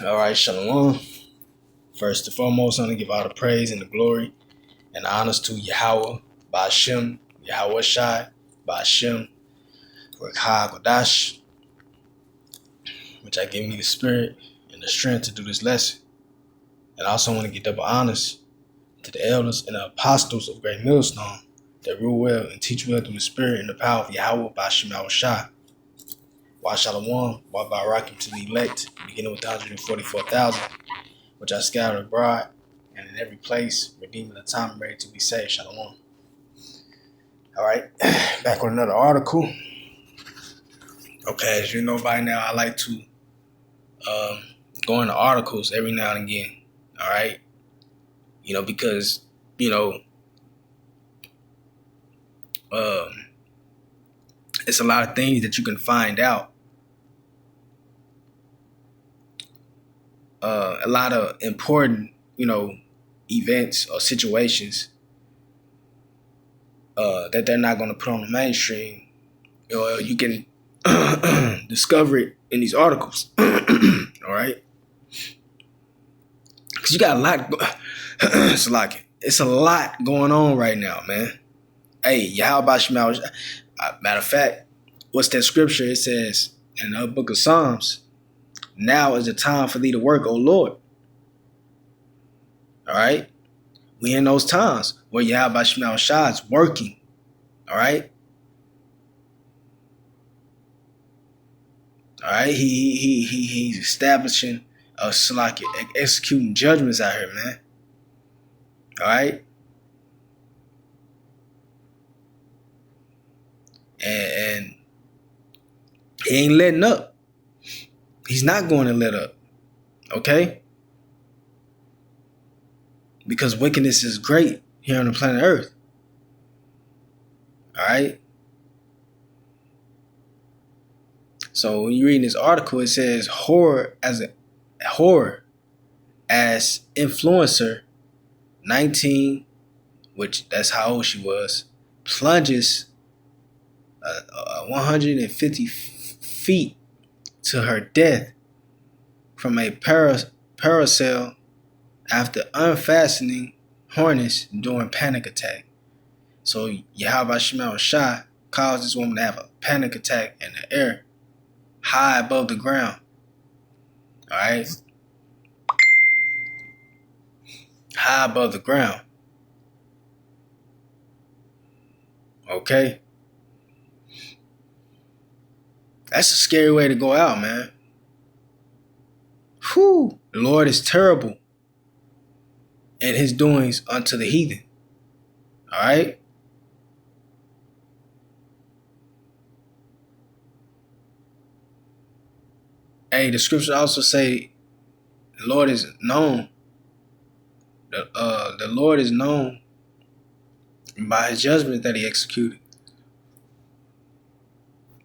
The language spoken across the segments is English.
All right, Shalom. First and foremost, I want to give all the praise and the glory and the honors to Yahweh, Ba'ashem, Yahweh Shai, Ba'ashem, Rekha Kodash, which I give me the spirit and the strength to do this lesson. And I also want to give double honors to the elders and the apostles of Great Millstone that rule well and teach well through the spirit and the power of Yahweh, Ba'ashem, Yahweh Shai. Wa Shalom, Wa Barakim to the elect, beginning with the 144,000, which I scattered abroad and in every place, redeeming the time and ready to be saved. Shalom. All right, back with another article. Okay, as you know by now, I like to go into articles every now and again. All right, because it's a lot of things that you can find out. A lot of important, events or situations that they're not going to put on the mainstream. You can discover it in these articles. All right, because you got a lot. It's a lot going on right now, man. Hey, Yahweh Shemel. Matter of fact, what's that scripture? It says in the book of Psalms, "Now is the time for thee to work, O Lord." All right, we in those times where Yahweh Shemel Shai is working. All right. All right, he's establishing executing judgments out here, man. All right, and he ain't letting up. He's not going to let up. Okay, because wickedness is great here on the planet Earth. All right. So when you read this article, it says horror as influencer 19, which that's how old she was, plunges 150 feet to her death from a parasail after unfastening harness during panic attack. So Yahweh Shemel Shai caused this woman to have a panic attack in the air, high above the ground. All right, high above the ground. Okay, that's a scary way to go out, man. Whew, the Lord is terrible in his doings unto the heathen. All right. Hey, the scripture also say the Lord is known. The Lord is known by his judgment that he executed.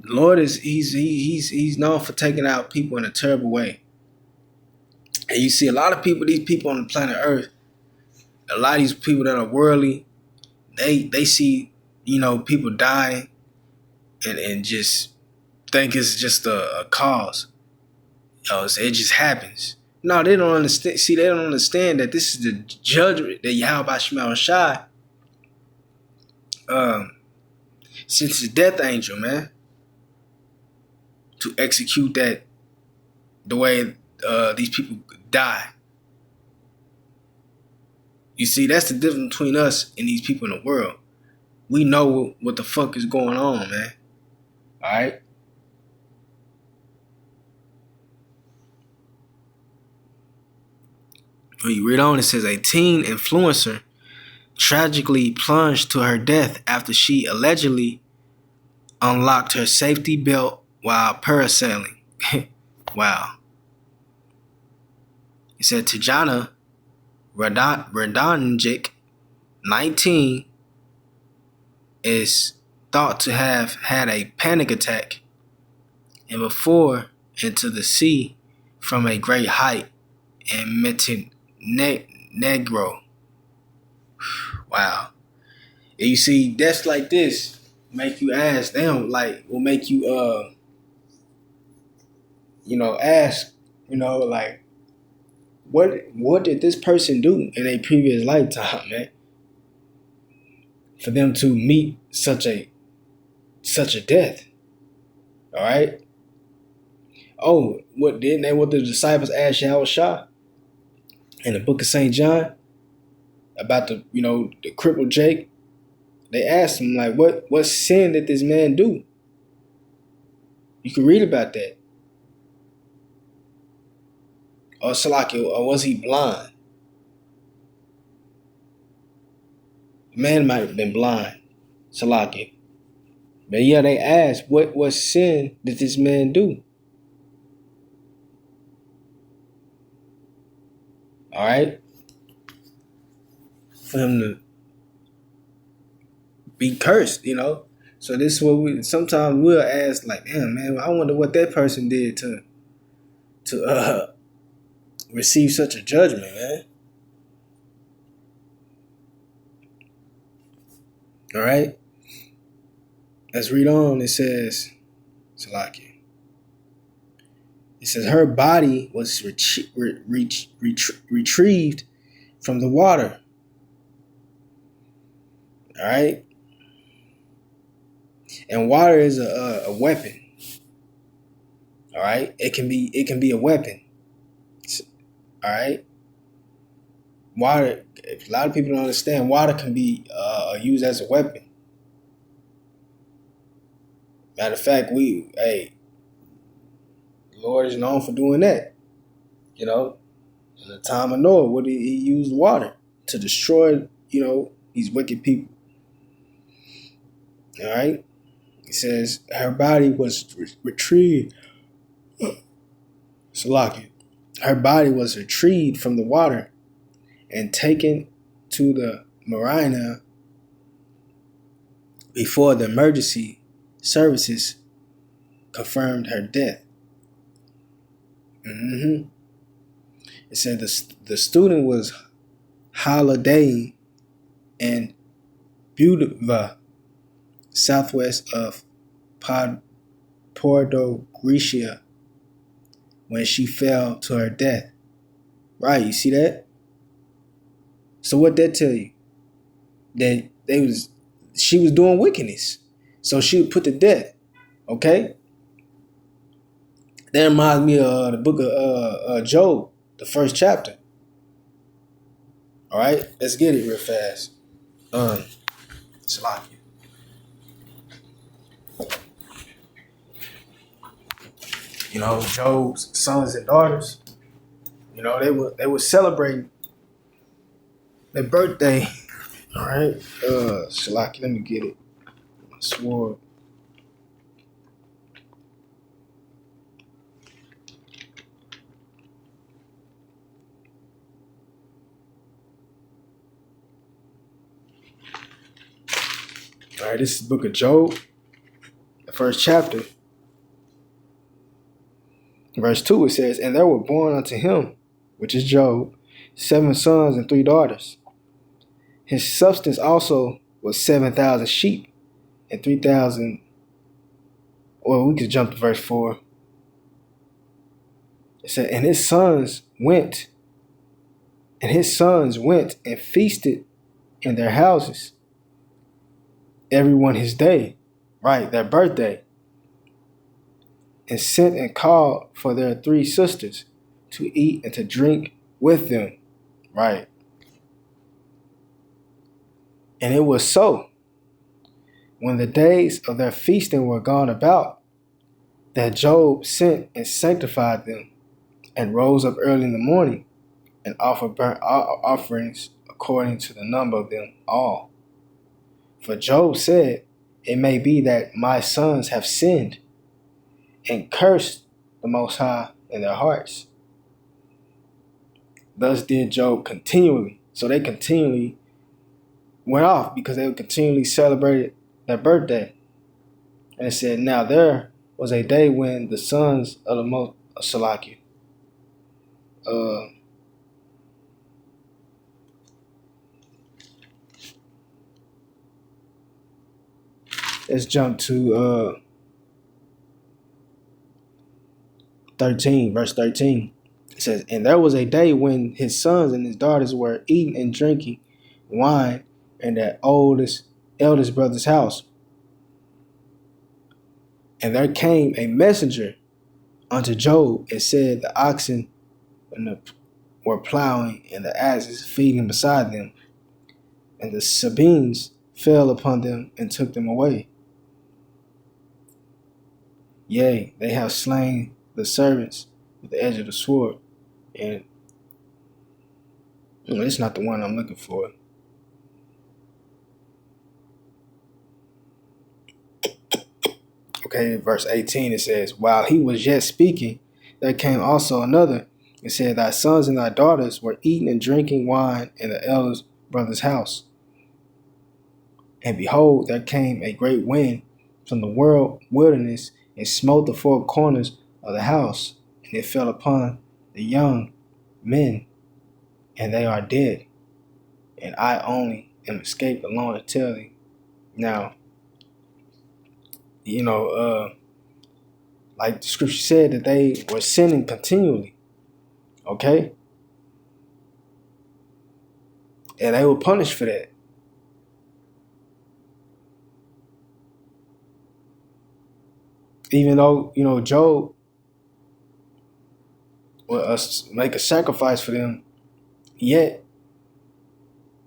The Lord is he's known for taking out people in a terrible way. And you see a lot of people, these people on the planet Earth, a lot of these people that are worldly, they see, people dying and just think it's just a cause. It just happens. No, they don't understand. See, they don't understand that this is the judgment that Yahweh Shemel Shai sent his death angel, man, to execute that the way these people die. You see, that's the difference between us and these people in the world. We know what the fuck is going on, man. All right? When you read on, it says a teen influencer tragically plunged to her death after she allegedly unlocked her safety belt while parasailing. Wow. It said Tajana Radonjic, 19, is thought to have had a panic attack and before into the sea from a great height in Montenegro. Wow. And you see, deaths like this make you ask them, will make you, ask, what did this person do in a previous lifetime, man, for them to meet such a death? All right. Oh, what the disciples asked Yahushua in the book of St. John about the crippled Jake? They asked him, like, what sin did this man do? You can read about that. Or Salaki, or was he blind? The man might have been blind, Salaki. But yeah, they asked, what sin did this man do? All right? For him to be cursed, So this is what sometimes we'll ask, like, damn, man, I wonder what that person did to receive such a judgment, man. All right? Let's read on. It says, Salaki. It says, her body was retrieved from the water. All right? And water is a weapon. All right? It can be a weapon. All right? Water, a lot of people don't understand, water can be used as a weapon. Matter of fact, the Lord is known for doing that. In the time of Noah, what he used water to destroy, these wicked people. All right? It says her body was retrieved. Salaki. Her body was retrieved from the water and taken to the marina before the emergency services confirmed her death. It said the student was holidaying in Budva, southwest of Porto Grecia, when she fell to her death. Right, you see that? So what that tell you? That she was doing wickedness. So she was put to death. Okay? That reminds me of the book of Job, the first chapter. All right? Let's get it real fast. Salaki. Job's sons and daughters, they were celebrating their birthday. All right? Salaki, let me get it. I swore. All right, this is the book of Job, the first chapter. Verse 2, it says, and there were born unto him, which is Job, 7 sons and 3 daughters. His substance also was 7,000 sheep and 3,000. Well, we could jump to verse 4. It said, and his sons went and feasted in their houses, everyone his day, right, their birthday, and sent and called for their 3 sisters to eat and to drink with them, right. And it was so, when the days of their feasting were gone about, that Job sent and sanctified them, and rose up early in the morning, and offered burnt offerings according to the number of them all. For Job said, it may be that my sons have sinned, and cursed the Most High in their hearts. Thus did Job continually. So they continually went off because they continually celebrated their birthday. And it said, now there was a day when the sons of the Most Salaki. Let's jump to 13, verse 13. It says, and there was a day when his sons and his daughters were eating and drinking wine in their eldest brother's house. And there came a messenger unto Job and said, the oxen were plowing and the asses feeding beside them, and the Sabines fell upon them and took them away. Yea, they have slain the servants with the edge of the sword. And it's not the one I'm looking for. Okay, verse 18, it says, while he was yet speaking, there came also another and said, thy sons and thy daughters were eating and drinking wine in the eldest brother's house. And behold, there came a great wind from the wilderness and smote the four corners of the house, and it fell upon the young men, and they are dead. And I only am escaped alone to tell thee. Now, like the scripture said, that they were sinning continually. Okay? And they were punished for that. Even though, Job will make a sacrifice for them, yet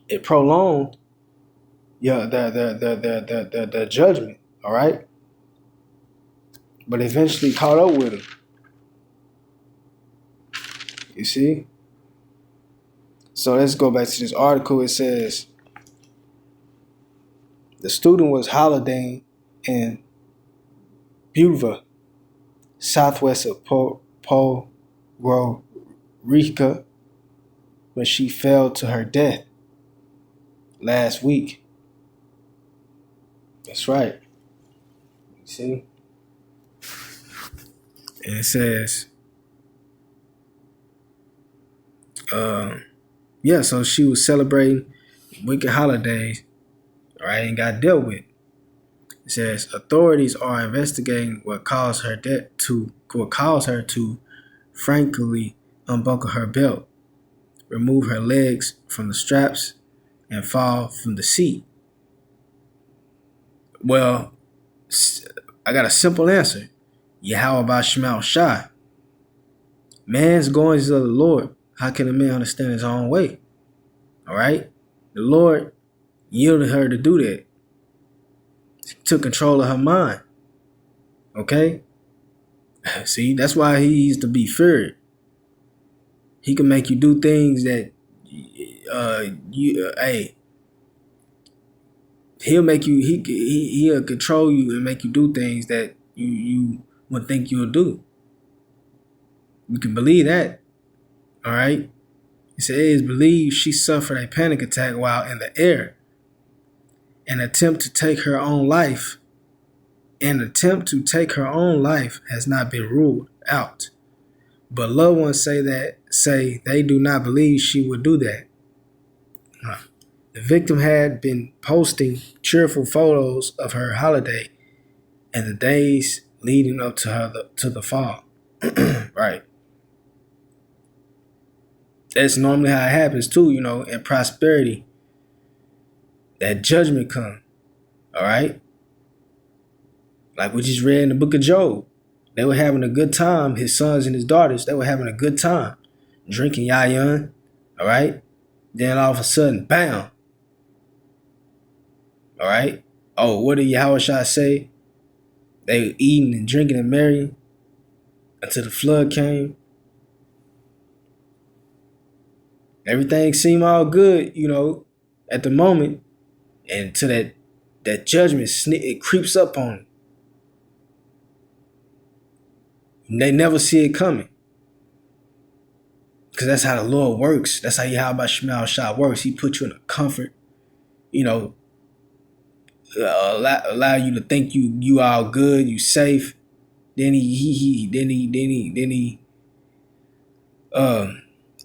it prolonged the judgment, all right? But eventually caught up with him. You see? So let's go back to this article. It says, the student was holidaying in Buva, southwest of Podgorica, when she fell to her death last week. That's right. You see? And it says, so she was celebrating wicked holidays, right, and got dealt with. It says authorities are investigating what caused her to frankly unbuckle her belt, remove her legs from the straps, and fall from the seat. Well, I got a simple answer. Yahweh Bashmal Shai. Man's goings of the Lord. How can a man understand his own way? All right? The Lord yielded her to do that. He took control of her mind. Okay? See, that's why he's to be feared. He can make you do things that, he'll make you, he'll control you and make you do things that you would think you'll do. You can believe that. All right? It says, believed she suffered a panic attack while in the air. An attempt to take her own life has not been ruled out. But loved ones say they do not believe she would do that. The victim had been posting cheerful photos of her holiday and the days leading up to the fall. Right. That's normally how it happens too, in prosperity. That judgment comes. All right? Like we just read in the book of Job. They were having a good time, his sons and his daughters, they were having a good time. Drinking yayin, all right? Then all of a sudden, bam. All right? Oh, what did Yahushua say? They were eating and drinking and marrying until the flood came. Everything seemed all good, at the moment. And until that judgment, it creeps up on them. And they never see it coming. Because that's how the Lord works. That's how Yahweh Shemel Shah works. He put you in a comfort, allow you to think you all good, you safe. Then he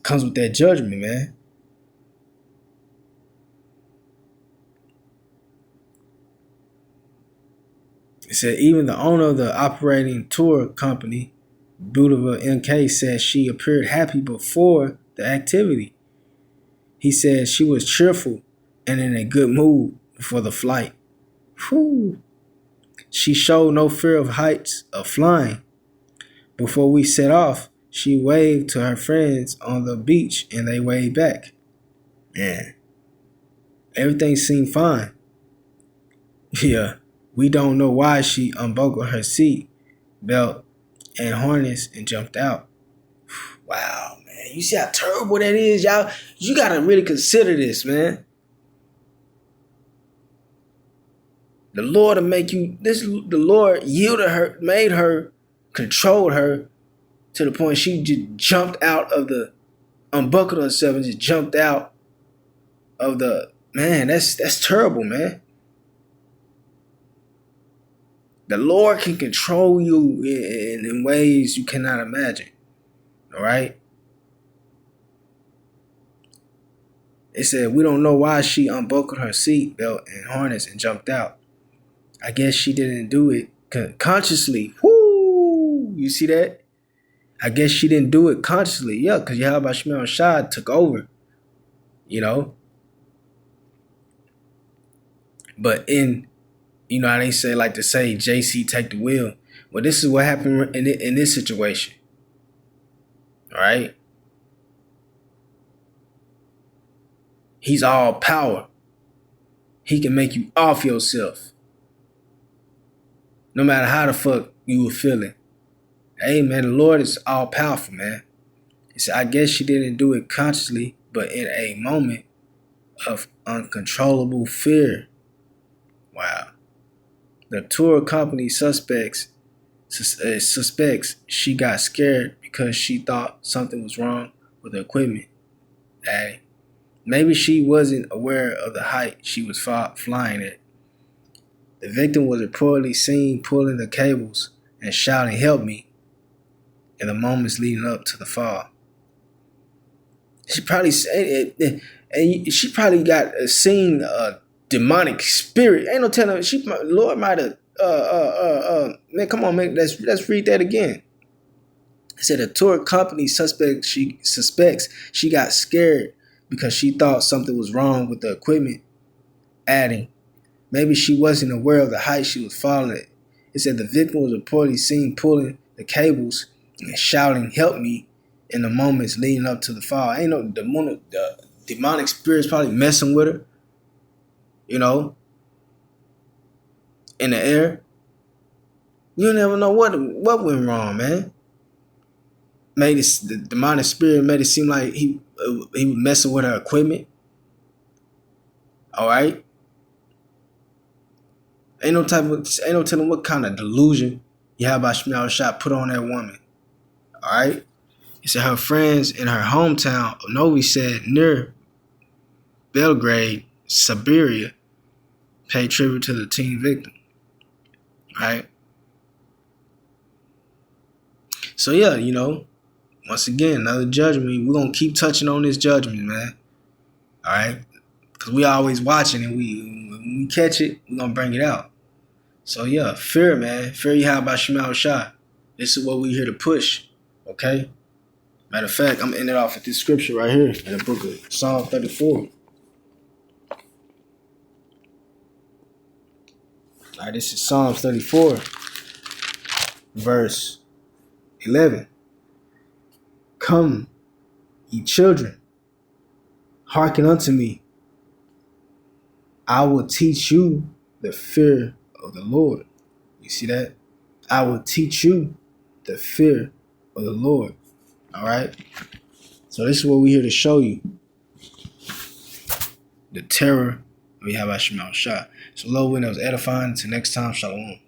comes with that judgment, man. It said even the owner of the operating tour company Beautiful MK said she appeared happy before the activity. He said she was cheerful and in a good mood for the flight. Whew. She showed no fear of heights of flying. Before we set off, she waved to her friends on the beach and they waved back. Man, everything seemed fine. Yeah, we don't know why she unbuckled her seat belt and harness and jumped out. Wow, man. You see how terrible that is, y'all? You gotta really consider this, man. The Lord will make you the Lord yielded her, made her, controlled her to the point she just jumped out of the unbuckled herself and just jumped out of the man, that's terrible, man. The Lord can control you in ways you cannot imagine. All right? It said, we don't know why she unbuckled her seat belt and harness and jumped out. I guess she didn't do it consciously. Whoo! You see that? I guess she didn't do it consciously. Yeah, because Yahweh Shemel Shah took over. You know? But how they say, like to say, JC take the wheel. Well, this is what happened in this situation. All right? He's all power. He can make you off yourself. No matter how the fuck you were feeling. Hey, man, the Lord is all powerful, man. He said, I guess she didn't do it consciously, but in a moment of uncontrollable fear. Wow. The tour company suspects she got scared because she thought something was wrong with the equipment. Hey, maybe she wasn't aware of the height she was flying at. The victim was reportedly seen pulling the cables and shouting, "Help me," in the moments leading up to the fall. She probably said it, and she probably got seen a demonic spirit. Ain't no telling. Lord might have. Man, come on, man. Let's read that again. It said a tour company suspects she got scared because she thought something was wrong with the equipment. Adding, maybe she wasn't aware of the height she was falling at. It said the victim was reportedly seen pulling the cables and shouting, "Help me," in the moments leading up to the fall. Ain't no the demonic spirits probably messing with her. You know, in the air. You never know what went wrong, man. The demonic spirit made it seem like he was messing with her equipment. All right. Ain't no telling what kind of delusion Yahweh Shemel Shah put on that woman. All right. It said her friends in her hometown of Novi Sad near Belgrade, Siberia, paid tribute to the teen victim. Right. So yeah, once again, another judgment. We're gonna keep touching on this judgment, man. All right, because we always watching, and when we catch it, we're gonna bring it out. So yeah, fear, man. Fear Yahweh Shemel Shah. This is what we're here to push. Okay. Matter of fact, I'm ending it off with this scripture right here in the book of Psalm 34. All right, this is Psalms 34, verse 11. Come, ye children, hearken unto me. I will teach you the fear of the Lord. You see that? I will teach you the fear of the Lord. All right? So this is what we're here to show you. The terror of Yahweh Shemel Shah. So Lord, when it was edifying. Until next time, shalom.